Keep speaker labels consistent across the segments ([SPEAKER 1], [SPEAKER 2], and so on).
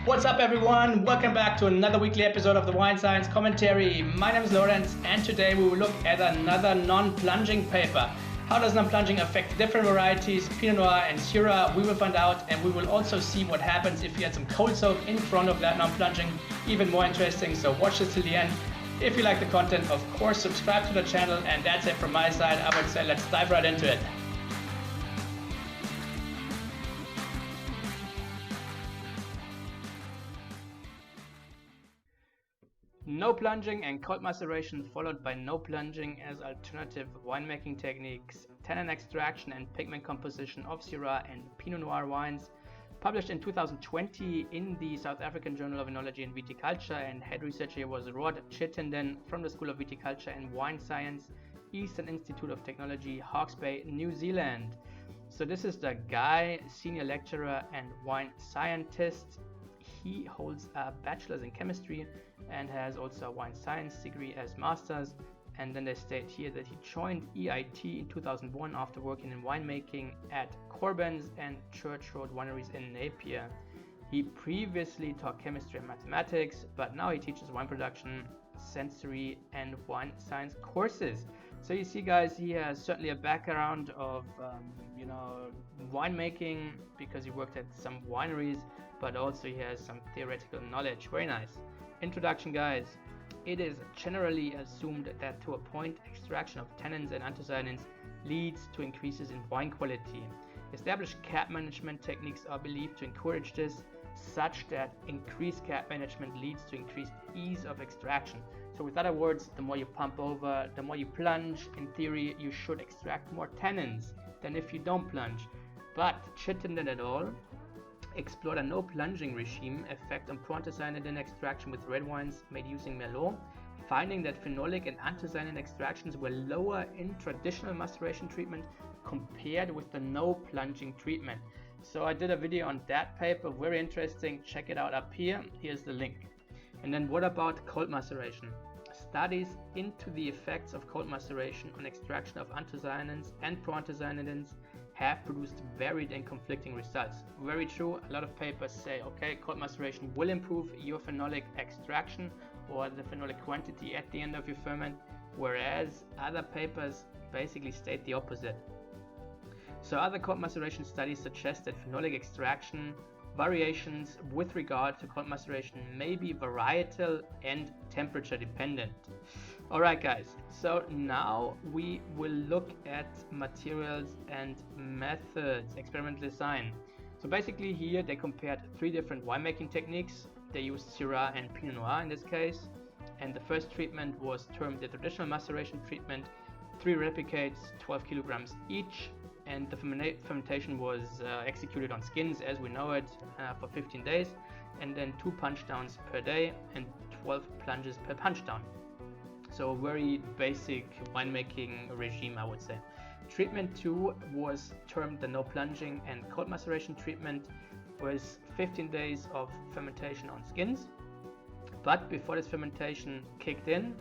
[SPEAKER 1] What's up, everyone? Welcome back to another weekly episode of the Wine Science Commentary. My name is Lorenz, and today we will look at another non-plunging paper. How does non-plunging affect different varieties, Pinot Noir and Syrah? We will find out, and we will also see what happens if you add some cold soak in front of that non-plunging. Even more interesting, so watch this till the end. If you like the content, of course, subscribe to the channel, and that's it from my side. I would say let's dive right into it. No plunging and cold maceration followed by no plunging as alternative winemaking techniques, tannin extraction and pigment composition of Syrah and Pinot Noir wines, published in 2020 in the South African Journal of Enology and Viticulture, and head researcher here was Rod Chittenden from the School of Viticulture and Wine Science, Eastern Institute of Technology, Hawke's Bay, New Zealand. So this is the guy, senior lecturer and wine scientist. He holds a bachelor's in chemistry and has also a wine science degree as master's. And then they state here that he joined EIT in 2001 after working in winemaking at Corbin's and Church Road wineries in Napier. He previously taught chemistry and mathematics, but now he teaches wine production, sensory and wine science courses. So you see, guys, he has certainly a background of winemaking because he worked at some wineries, but also he has some theoretical knowledge. Very nice. Introduction, guys. It is generally assumed that to a point, extraction of tannins and anthocyanins leads to increases in wine quality. Established cap management techniques are believed to encourage this, such that increased cap management leads to increased ease of extraction. So with other words, the more you pump over, the more you plunge, in theory you should extract more tannins than if you don't plunge. But Chittenden et al. Explored a no plunging regime effect on proanthocyanin extraction with red wines made using Merlot, finding that phenolic and anthocyanin extractions were lower in traditional maceration treatment compared with the no plunging treatment. So I did a video on that paper, very interesting. Check it out up here. Here's the link. And then what about cold maceration? Studies into the effects of cold maceration on extraction of anthocyanins and proanthocyanins have produced varied and conflicting results. Very true. A lot of papers say, okay, cold maceration will improve your phenolic extraction or the phenolic quantity at the end of your ferment, whereas other papers basically state the opposite. So other cold maceration studies suggest that phenolic extraction variations with regard to cold maceration may be varietal and temperature dependent. Alright, guys, so now we will look at materials and methods, experimental design. So basically here they compared three different winemaking techniques. They used Syrah and Pinot Noir in this case, and the first treatment was termed the traditional maceration treatment, 3 replicates, 12 kilograms each, and the fermentation was executed on skins as we know it for 15 days, and then 2 punch downs per day and 12 plunges per punch down. So a very basic winemaking regime, I would say. Treatment 2 was termed the no plunging and cold maceration treatment, was 15 days of fermentation on skins. But before this fermentation kicked in,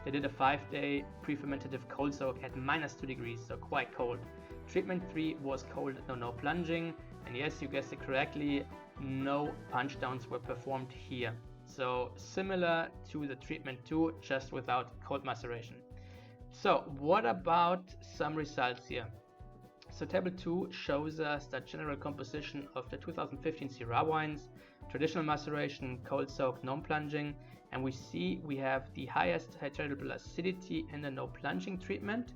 [SPEAKER 1] they did a 5-day pre-fermentative cold soak at -2 degrees, so quite cold. Treatment 3 was called no plunging, and yes, you guessed it correctly, no punch downs were performed here. So similar to the treatment 2, just without cold maceration. So what about some results here? So table 2 shows us the general composition of the 2015 Syrah wines, traditional maceration, cold soak, non-plunging, and we see we have the highest hydratable acidity in the no plunging treatment.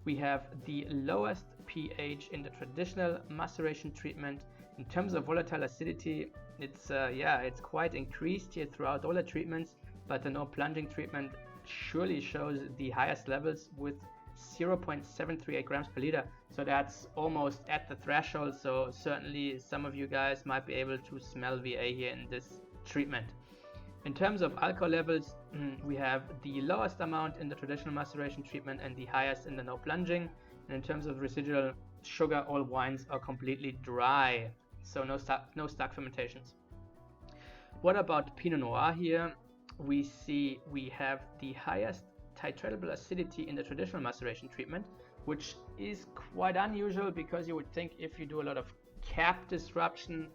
[SPEAKER 1] We have the lowest pH in the traditional maceration treatment. In terms of volatile acidity, it's quite increased here throughout all the treatments, but the no plunging treatment surely shows the highest levels with 0.738 grams per liter. So that's almost at the threshold. So certainly some of you guys might be able to smell VA here in this treatment. In terms of alcohol levels, we have the lowest amount in the traditional maceration treatment and the highest in the no plunging. And in terms of residual sugar, all wines are completely dry, so no stuck fermentations. What about Pinot Noir here? We see we have the highest titratable acidity in the traditional maceration treatment, which is quite unusual because you would think if you do a lot of cap disruption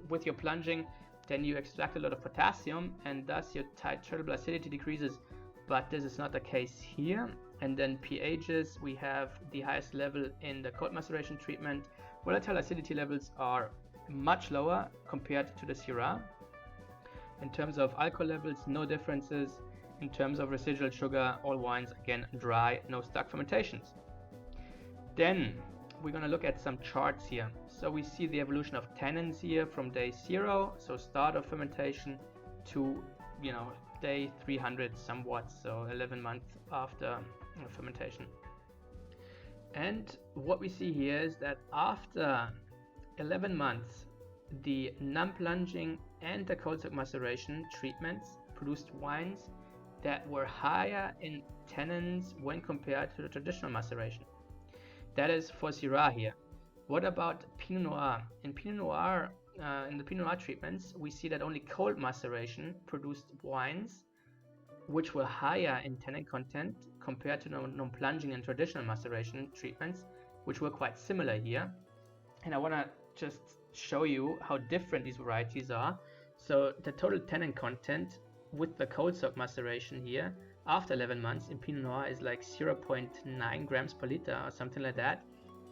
[SPEAKER 1] with your plunging, then you extract a lot of potassium, and thus your titratable acidity decreases. But this is not the case here. And then pHs, we have the highest level in the cold maceration treatment. Volatile acidity levels are much lower compared to the Syrah. In terms of alcohol levels, no differences. In terms of residual sugar, all wines again dry, no stuck fermentations. Then we're going to look at some charts here. So we see the evolution of tannins here from day 0, so start of fermentation, to day 300 somewhat, so 11 months after fermentation. And what we see here is that after 11 months, the non-plunging and the cold soak maceration treatments produced wines that were higher in tannins when compared to the traditional maceration. That is for Syrah here. What about Pinot Noir? In Pinot Noir, in the Pinot Noir treatments, we see that only cold maceration produced wines which were higher in tannin content compared to non-plunging and traditional maceration treatments, which were quite similar here. And I want to just show you how different these varieties are. So the total tannin content with the cold soak maceration here after 11 months in Pinot Noir is like 0.9 grams per liter or something like that.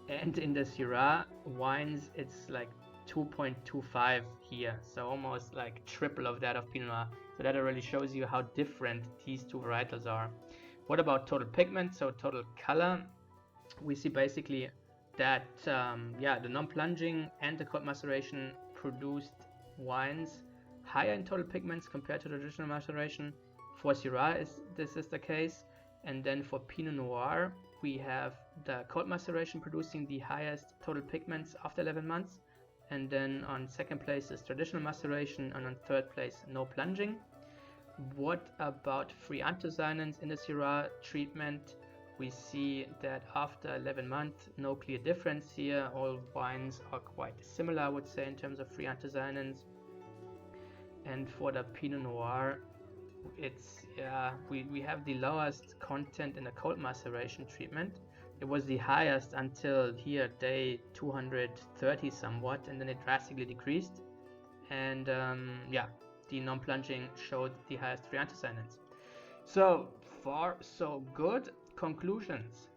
[SPEAKER 1] And in the Syrah wines, it's like 2.25 here, so almost like triple of that of Pinot Noir. So that already shows you how different these two varietals are. What about total pigment, so total color? We see basically that the non-plunging and the cold maceration produced wines higher in total pigments compared to the traditional maceration. For Syrah, this is the case. And then for Pinot Noir, we have the cold maceration producing the highest total pigments after 11 months. And then on second place is traditional maceration, and on third place no plunging. What about free anthocyanins in the Syrah treatment? We see that after 11 months, no clear difference here. All wines are quite similar, I would say, in terms of free anthocyanins. And for the Pinot Noir, we have the lowest content in the cold maceration treatment. It was the highest until here day 230 somewhat, and then it drastically decreased. And the non-plunging showed the highest free anthocyanins. So far so good. Conclusions: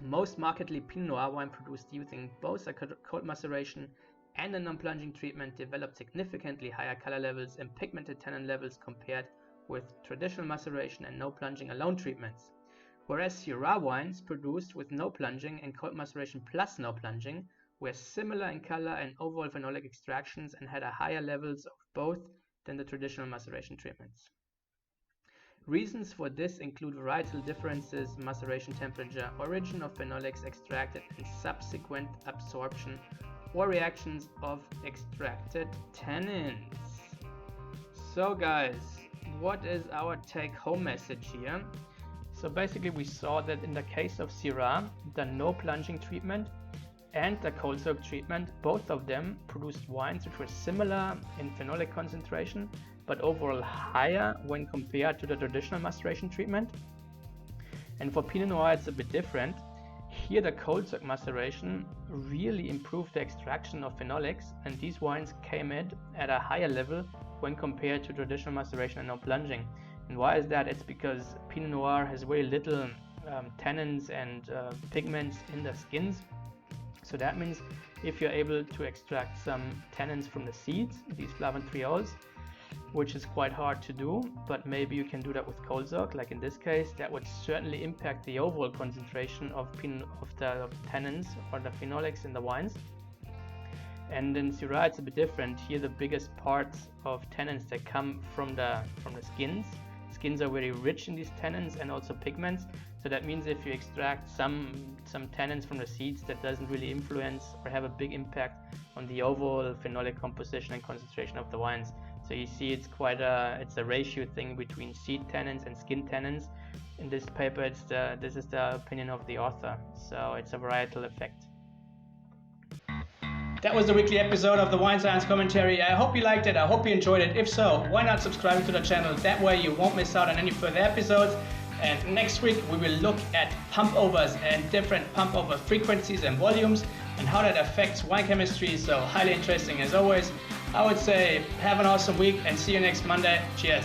[SPEAKER 1] most markedly Pinot Noir wine produced using both a cold maceration and a non-plunging treatment developed significantly higher color levels and pigmented tannin levels compared with traditional maceration and no plunging alone treatments. Whereas Syrah wines produced with no plunging and cold maceration plus no plunging were similar in color and overall phenolic extractions and had a higher levels of both than the traditional maceration treatments. Reasons for this include varietal differences, maceration temperature, origin of phenolics extracted, and subsequent absorption or reactions of extracted tannins. So guys, what is our take-home message here? So basically we saw that in the case of Syrah, the no plunging treatment and the cold soak treatment, both of them produced wines which were similar in phenolic concentration, but overall higher when compared to the traditional maceration treatment. And for Pinot Noir it's a bit different. Here the cold soak maceration really improved the extraction of phenolics, and these wines came in at a higher level when compared to traditional maceration and no plunging. And why is that? It's because Pinot Noir has very little tannins and pigments in the skins. So that means if you're able to extract some tannins from the seeds, these flavonols, which is quite hard to do, but maybe you can do that with cold soak, like in this case, that would certainly impact the overall concentration of the tannins or the phenolics in the wines. And in Syrah it's a bit different. Here the biggest parts of tannins that come from the skins. Skins are very rich in these tannins and also pigments. So that means if you extract some tannins from the seeds, that doesn't really influence or have a big impact on the overall phenolic composition and concentration of the wines. So you see it's a ratio thing between seed tannins and skin tannins. In this paper this is the opinion of the author. So it's a varietal effect.
[SPEAKER 2] That was the weekly episode of the Wine Science Commentary. I hope you liked it. I hope you enjoyed it. If so, why not subscribe to the channel? That way you won't miss out on any further episodes. And next week we will look at pump overs and different pump over frequencies and volumes. and how that affects wine chemistry. So highly interesting as always. I would say have an awesome week and see you next Monday. Cheers.